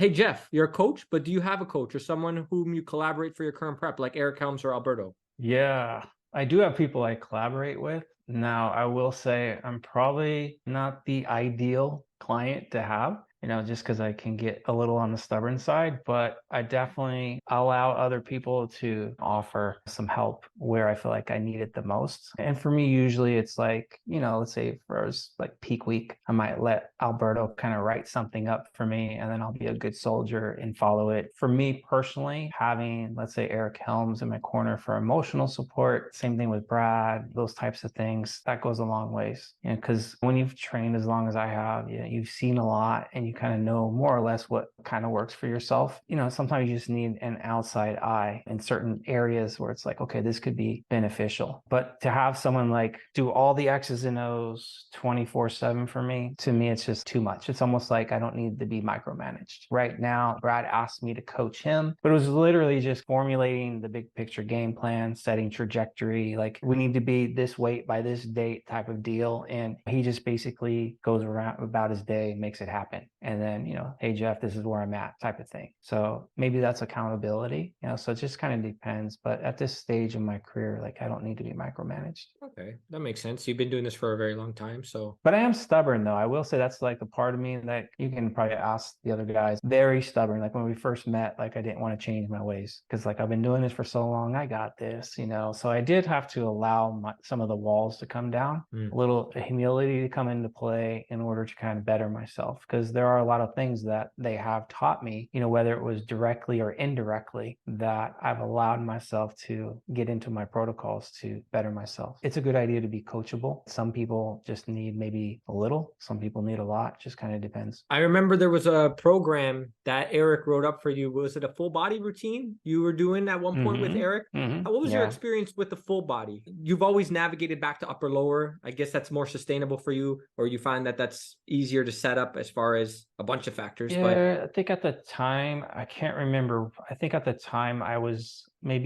Hey, Jeff, you're a coach, but do you have a coach or someone whom you collaborate for your current prep, like Eric Helms or Alberto? Yeah, I do have people I collaborate with. Now, I will say I'm probably not the ideal client to have, just because I can get a little on the stubborn side, but I definitely allow other people to offer some help where I feel like I need it the most. And for me, usually it's like, let's say for us, like peak week, I might let Alberto kind of write something up for me, and then I'll be a good soldier and follow it. For me personally, having, let's say, Eric Helms in my corner for emotional support, same thing with Brad, those types of things, that goes a long ways. Because when you've trained as long as I have, you've seen a lot and you kind of know more or less what kind of works for yourself. Sometimes you just need an outside eye in certain areas where it's like, okay, this could be beneficial. But to have someone like do all the X's and O's 24/7 for me, to me, it's just too much. It's almost like I don't need to be micromanaged. Right now, Brad asked me to coach him, but it was literally just formulating the big picture game plan, setting trajectory, like we need to be this weight by this date type of deal. And he just basically goes around about his day, makes it happen. And then, hey, Jeff, this is where I'm at type of thing. So maybe that's accountability, so it just kind of depends. But at this stage in my career, like I don't need to be micromanaged. Okay, that makes sense. You've been doing this for a very long time, so But I am stubborn though. I will say that's like a part of me that you can probably ask the other guys. Very stubborn. Like when we first met, like I didn't want to change my ways because like I've been doing this for so long. I got this. So I did have to allow some of the walls to come down, a little humility to come into play in order to kind of better myself. Because there are a lot of things that they have taught me, whether it was directly or indirectly, that I've allowed myself to get into my protocols to better myself. It's a good idea to be coachable. Some people just need maybe a little, some people need a lot, just kind of depends. I remember there was a program that Eric wrote up for you. Was it a full body routine you were doing at one point with Eric? What was your Yeah. experience with the full body? You've always navigated back to upper lower. I guess that's more sustainable for you, or you find that that's easier to set up as far as a bunch of factors. But Yeah, I think at the time, I can't remember. I think at the time I was I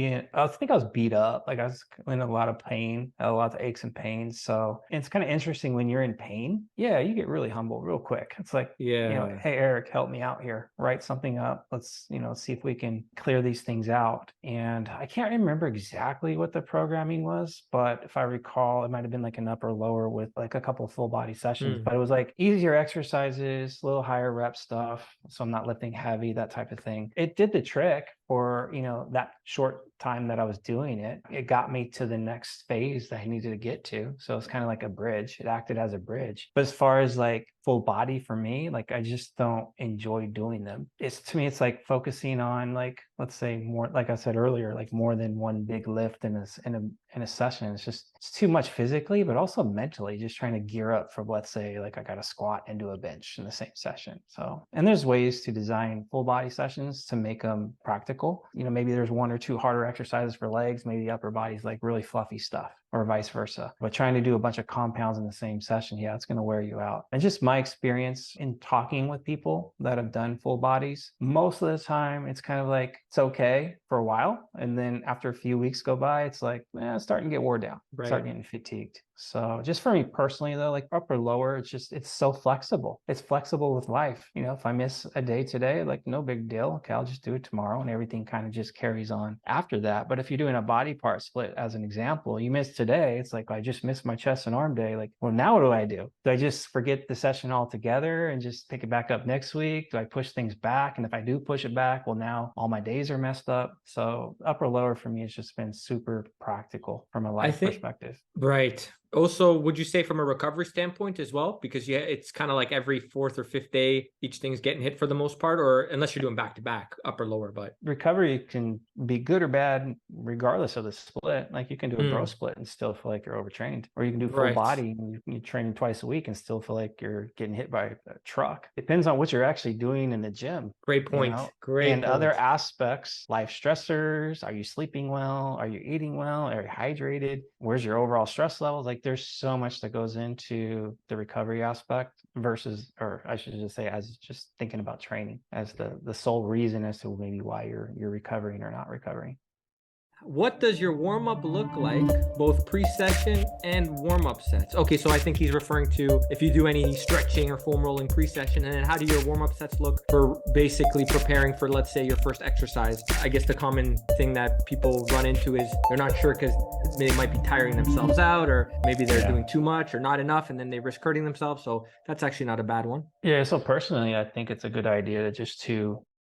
think I was beat up. Like I was in a lot of pain, had a lot of aches and pains. So it's kind of interesting when you're in pain. Yeah, you get really humble real quick. It's like, yeah, hey, Eric, help me out here. Write something up. Let's, see if we can clear these things out. And I can't remember exactly what the programming was, but if I recall, it might have been like an upper lower with like a couple full body sessions, but it was like easier exercises, a little higher rep stuff. So I'm not lifting heavy, that type of thing. It did the trick for, that short time that I was doing it. It got me to the next phase that I needed to get to. So it's kind of like a bridge. It acted as a bridge. But as far as like full body for me, like I just don't enjoy doing them. To me, it's like focusing on like, let's say more, like I said earlier, like more than one big lift in a session. It's too much physically, but also mentally, just trying to gear up for, let's say, like I got to squat and do a bench in the same session. So, and there's ways to design full body sessions to make them practical. Maybe there's one or two harder exercises for legs, maybe the upper body's like really fluffy stuff, or vice versa. But trying to do a bunch of compounds in the same session, yeah, it's going to wear you out. And just my experience in talking with people that have done full bodies, most of the time it's kind of like it's okay for a while. And then after a few weeks go by, it's like, it's starting to get wore down, right. starting getting fatigued. So just for me personally though, like upper lower, it's so flexible. It's flexible with life. If I miss a day today, like no big deal. Okay, I'll just do it tomorrow and everything kind of just carries on after that. But if you're doing a body part split as an example, you miss today, it's like I just missed my chest and arm day. Like, well, now what do I do? Do I just forget the session altogether and just pick it back up next week? Do I push things back? And if I do push it back, well, now all my days are messed up. So upper lower for me has just been super practical from a I life think perspective. right. Also, would you say from a recovery standpoint as well? Because yeah, it's kind of like every fourth or fifth day, each thing's getting hit for the most part, or unless you're doing back to back, upper lower. But Recovery can be good or bad regardless of the split. Like you can do a bro split and still feel like you're overtrained, or you can do full right. body and you train twice a week and still feel like you're getting hit by a truck. Depends on what you're actually doing in the gym, Great point. Great and other point. aspects, life stressors. Are you sleeping well? Are you eating well? Are you hydrated? Where's your overall stress levels? Like there's so much that goes into the recovery aspect versus, or I should just say, as just thinking about training as the sole reason as to maybe why you're recovering or not recovering. What does your warm-up look like, both pre-session and warm-up sets? Okay, so I think he's referring to if you do any stretching or foam rolling pre-session, and then how do your warm-up sets look for basically preparing for, let's say, your first exercise? I guess the common thing that people run into is they're not sure because they might be tiring themselves out, or maybe they're doing too much or not enough, and then they risk hurting themselves. So that's actually not a bad one. Yeah, so personally, I think it's a good idea to